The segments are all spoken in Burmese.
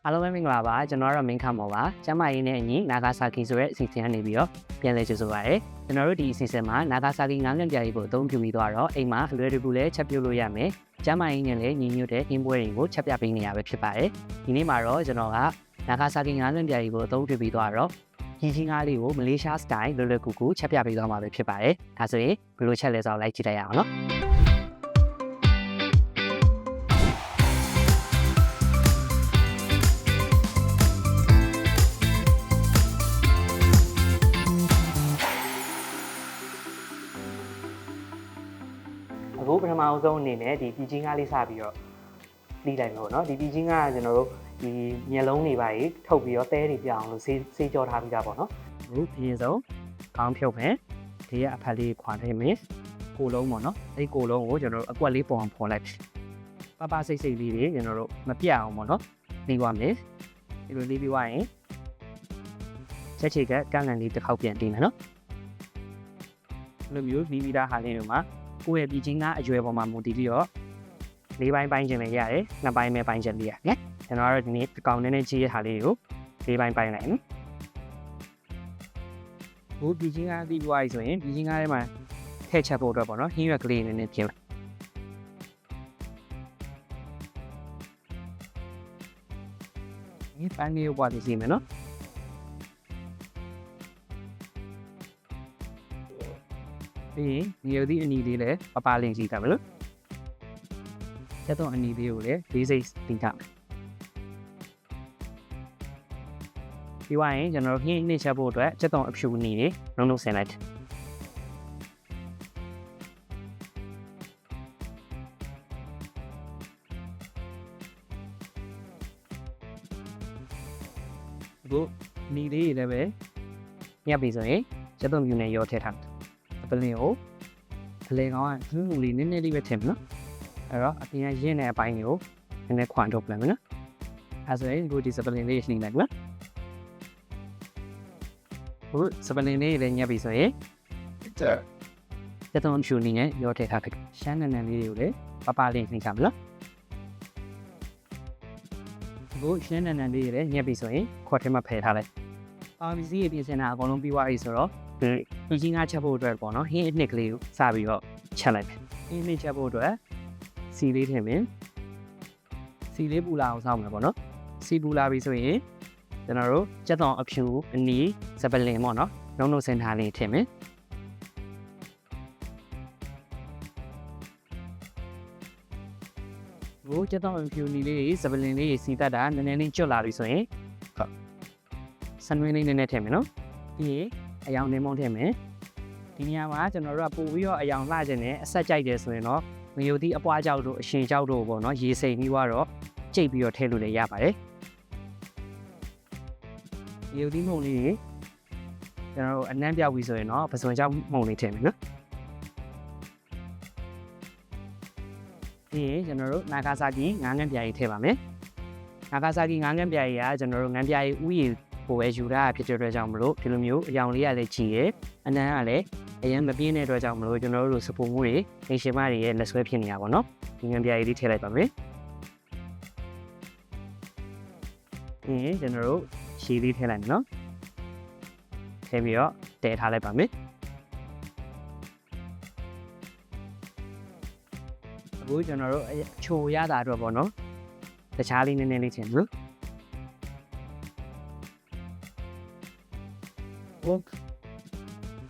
အားလုံးပဲမင်္ဂလာပါကျွန်တော်ကတော့မင်းခမောပါကျမ်းမာရေးနဲ့အညီနာဂါဆာကီဆိုတဲ့အစီအစဉ်ကနေပြီးတော့ပြန်လည်ကြိုဆိုပါရစေကျွန်တော်တို့ဒီအစီအစဉ်မှာနာဂါဆာကီငါးငန့်ပြားရေးကိုအသုံးပြုပြီးတော့အိမ်မှာအလွယ်တကူလည်းချက်ပြုတ်လို့ရမယ်ကျမ်းမာရေးနဲ့လည်းညီညွတ်တဲ့အင်းပွဲတွေကိုချက်ပြပေးနေရပဲဖြစ်ပါတယ်ဒီနေ့မှာတော့ကျွန်တော်ကနာဂါဆာကီငါးငန့်ပြားရေးကိုအသုံးပြုပြီးတော့ကြီးကြီးငါးလေးကိုမလေးရှားစတိုင်လွယ်လွယ်ကူကူချက်ပြပေးသွားမှာပဲဖြစ်ပါတယ်ဒါဆိုရင်ဘယ်လိုချက်လဲဆိုတော့လိုက်ကြည့်လိုက်ရအောင်နော်အခုပထမအောင်ဆုံးအနေနဲ့ဒီပြည်ချင်းကားလေးစပြီးတော့နှီးလိုက်မယ်ပေါ့နော်ဒီပြည်ချင်းကားကကျွန်တော်တို့ဒီမျက်လုံးတွေပါကြီးထုတ်ပြီးတော့သဲတွေပြအောင်လို့ဆေးကြောထားပြီးသားပေါ့နော်အခုအရင်ဆုံးခေါင်းဖြုတ်မယ်ဒီကအဖက်လေးခွာထည့်မယ်ကိုလုံးပေါ့နော်အဲ့ကိုလုံးကိုကျွန်တော်တို့အကွက်လေးပေါ်အောင်ဖော်လိုက်ပပစိတ်လေးတွေကျွန်တော်တို့မပြတ်အောင်ပေါ့နော်နှီးသွားမယ်ဒီလိုနှီးပြီးသွားရင်ချက်ချေကကန့်လန့်လေးတစ်ခေါက်ပြန်တင်မယ်နော်လိုမျိုးနှီးပြီးသားဟာလေးတွေမှာကိုယ့်ရဲ့ပြည်ချင်းကအရွယ်ပေါ်မှာမူတည်ပြီးတော့၄ပိုင်းပိုင်းချင်လည်းရတယ်နှစ်ပိုင်းပဲပိုင်းချင်လည်းရတယ်ကျွန်တော်ကတော့ဒီနေ့ကောင်းနေကြီးရထားလေးကို၄ပိုင်းပိုင်းလိုက်နော်ဟိုပြည်ချင်းကပြီးသွားပြီဆိုရင်ပြည်ချင်းကားထဲမှာထည့်ချက်ဖို့အတွက်ပေါ့နော်ဟင်းရွက်ကလေးနည်းနည်းပြင်လိုက်ဒီပန်းလေးကိုပွားပြီးစီမယ်နော်ပြီးဒီရုပ်သီးအနီလေးလည်းပပလင်းစီတာမလို့ချက်တော့အနီလေးကိုလည်း၄စိတ်တင်ထားမယ်ပြီးသွားရင်ကျွန်တော်ဟင်းနှိမ့်ချက်ဖို့အတွက်ချက်တော့အဖြူအနီလေးလုံးလုံးဆင်လိုက်အခုနီလေးလည်းပဲညပ်ပြီဆိုရင်ချက်တော့မြူနဲ့ရောထည့်ထားပလင်ကိုအလေကောင်ကသူ့လူလေးနည်းနည်းလေးပဲထည့်မယ်နော်အဲ့တော့အပြင်ကရင်းတဲ့အပိုင်းကိုနည်းနည်းခွန်ထုတ်လိုက်မယ်နော်အဲ့ဆိုရင်ဒီစပလင်လေးနှိမ့်လိုက်မယ်ဟုတ်စပလင်လေးလည်းညှပ်ပြီဆိုရင်ချက်တော့ဖြူနေနဲ့ရောထည့်ထားလိုက်ရှမ်းနန်းလေးတွေကိုလည်းပပလေးနှိမ့်ချမယ်နော်အခုရှမ်းနန်းလေးတွေလည်းညှပ်ပြီဆိုရင်ခွက်ထဲမှာဖယ်ထားလိုက်ပါမီစီရဲ့ပြင်ဆင်တာအကုန်လုံးပြီးသွားပြီဆိုတော့ဒီချင်းကားချက်ဖို့အတွက်ပေါ့နော်ဟင်းအနှစ်ကလေးကိုစပြီးတော့ချက်လိုက်မယ်ဟင်းနှစ်ချက်ဖို့အတွက်စီလေးထည့်မယ်စီလေးပူလာအောင်စောင့်မယ်ပေါ့နော်စီပူလာပြီဆိုရင်ကျွန်တော်တို့ချက်တော်အဖြူအနီးစပလင်ပေါ့နော်လုံးလုံးစင်ထားလေးထည့်မယ်ဟိုချက်တော်အဖြူနီလေးစပလင်လေးစီတက်တာနည်းနည်းလေးကျွတ်လာပြီဆိုရင်ဟုတ်ဆန်ဝင်းလေးနည်းနည်းထည့်မယ်နော်ပြီးအယောင်နေမုံထည့်မယ်ဒီနေရာမှာကျွန်တော်တို့ကပို့ပြီးတော့အယောင်လှခြင်းနဲ့အဆက်ကြိုက်တယ်ဆိုရင်တော့ငရုတ်သီးအပွားကြောက်တို့အရှင်ကြောက်တို့ပေါ့နော်ရေစိမ်ပြီးတော့ကြိတ်ပြီးတော့ထည့်လို့လည်းရပါတယ်ငရုတ်သီးမှုန်လေးကျွန်တော်တို့အနှမ်းပြောက်ပြီးဆိုရင်တော့ပစွန်ကြောက်မှုန်လေးထည့်မယ်နော်ပြီးရင်ကျွန်တော်တို့နာဂါဆာကီငါးငန့်ပြားကြီးထည့်ပါမယ်နာဂါဆာကီငါးငန့်ပြားကြီးကကျွန်တော်တို့ငန့်ပြားကြီးဥယျာဉ်ကိုပဲယူတာဖြစ်တဲ့အတွက်ကြောင့်မလို့ဒီလိုမျိုးအယောင်လေးရလည်းကြီးရယ်အနံကလည်းအရင်မပြင်းတဲ့အတွက်ကြောင့်မလို့ကျွန်တော်တို့စပူမှုတွေအိမ်ရှင်မတွေရဲ့လက်ဆွဲဖြစ်နေတာပေါ့နော်ဒီငန်းပြားလေးထည့်လိုက်ပါမယ်ကျွန်တော်တို့ရှည်လေးထည့်လိုက်မယ်နော်ထည့်ပြီးတော့တည်ထားလိုက်ပါမယ်အခုကျွန်တော်တို့အချိုရတာအတွက်ပေါ့နော်တခြားလေးနည်းနည်းလေးထည့်နော်ဟုတ်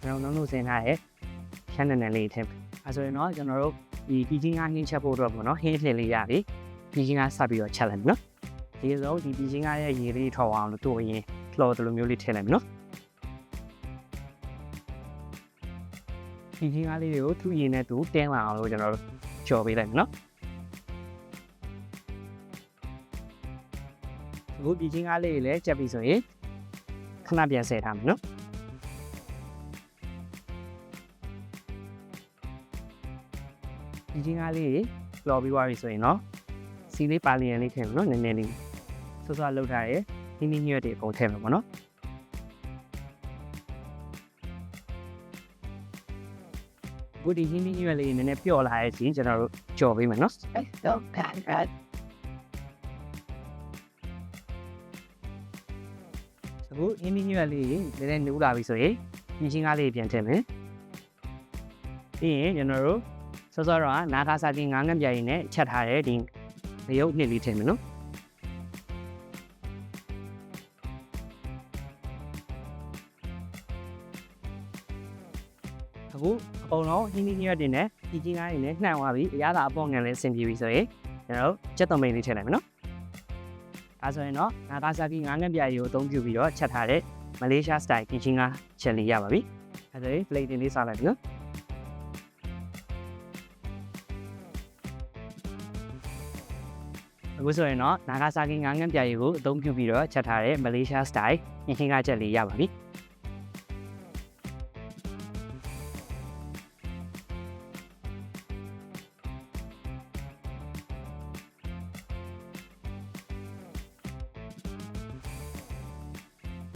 ကျွန်တော်တို့စင်ထားရဲ့ရှမ်းနန်းလေးထည့်အဲဆိုရင်တော့ကျွန်တော်တို့ဒီပြည်ချင်းကားဟင်းချက်ဖို့အတွက်ပေါ့နော်ဟင်းလှလေးရပြီပြည်ချင်းကားဆက်ပြီးတော့ချက်လိုက်မယ်နော်ဒီဆိုဒီပြည်ချင်းကားရဲ့ရေလေးထော်အောင်လို့တို့ရင်လှော်တယ်လိုမျိုးလေးထည့်လိုက်မယ်နော်ပြည်ချင်းကားလေးတွေကိုသူ့ရင်နဲ့သူတင်းလာအောင်လို့ကျွန်တော်တို့ကြော်ပေးလိုက်မယ်နော်အခုပြည်ချင်းကားလေးတွေလည်းချက်ပြီးဆိုရင်ခဏပြန်ဆယ်ထားမယ်နော်ဒီချင်းကားလေးပျော်ပြီးသွားပြီဆိုရင်တော့စီလေးပါလီယန်လေးထည့်မယ်နော်နည်းနည်းလေးဆွဆွလှုပ်ထားရဲနင်းနင်းညွတ်တွေအကုန်ထည့်မယ်ပေါ့နော်အခုဒီနင်းနင်းညွတ်လေးနည်းနည်းပျော်လာရဲ့ချင်းကျွန်တော်တို့ကြော်ပေးမယ်နော်တော့ အခုအင်းဒီညွတ်လေးနည်းနည်းနိုးလာပြီဆိုရင်ပြင်ချင်းကားလေးပြန်ထည့်မယ်ပြီးရင်ကျွန်တော်တို့စောစောတော့နာဂါဆာကီငါးငတ်ပြားရည်နဲ့ချက်ထားတဲ့ဒီငရုတ်နှစ်လေးထည့်မယ်နော်အခုအကုန်လုံးဟင်းသီးညွတ်တွေနဲ့ပြင်ချင်းကားတွေနဲ့နှံ့သွားပြီအရသာအပေါ်ငံလေးဆင်ပြေပြီဆိုရင်ကျွန်တော်တို့ချက်သွန်မိတ်လေးထည့်လိုက်မယ်နော်ဒါဆိုရင်တော့နာဂါဆာကီငါးငတ်ပြားရည်ကိုအသုံးပြုပြီးတော့ချက်ထားတဲ့မလေးရှားစတိုင်ပြင်ချင်းကားချက်လေးရပါပြီအဲဒါလေး plate လေးစားလိုက်ပြီနော်အခုဆိုရင်တော့နာဂါဆာကီငါးငတ်ပြားရည်ကိုအသုံးပြုပြီးတော့ချက်ထားတဲ့မလေးရှားစတိုင်ပြင်ချင်းကားချက်လေးရပါပြီ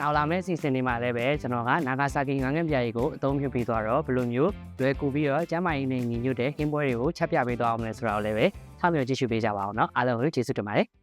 နောက်လာမယ့်စီစဉ်နေမှာလည်းပဲကျွန်တော်ကနာဂါဆာကီငါးငတ်ပြားရည်ကိုအသုံးပြုပြီးသွားတော့ဘယ်လိုမျိုးလွယ်ကူပြီးတော့ကျမ်းမာရေးနဲ့ညီညွတ်တဲ့ဟင်းပွဲတွေကိုချက်ပြပေးသွားအောင်လဲဆိုတာကိုလည်းပဲထားပြီးကြည့်ရှုပေးကြပါအောင်เนาะအားလုံးကိုကျေးဇူးတင်ပါတယ်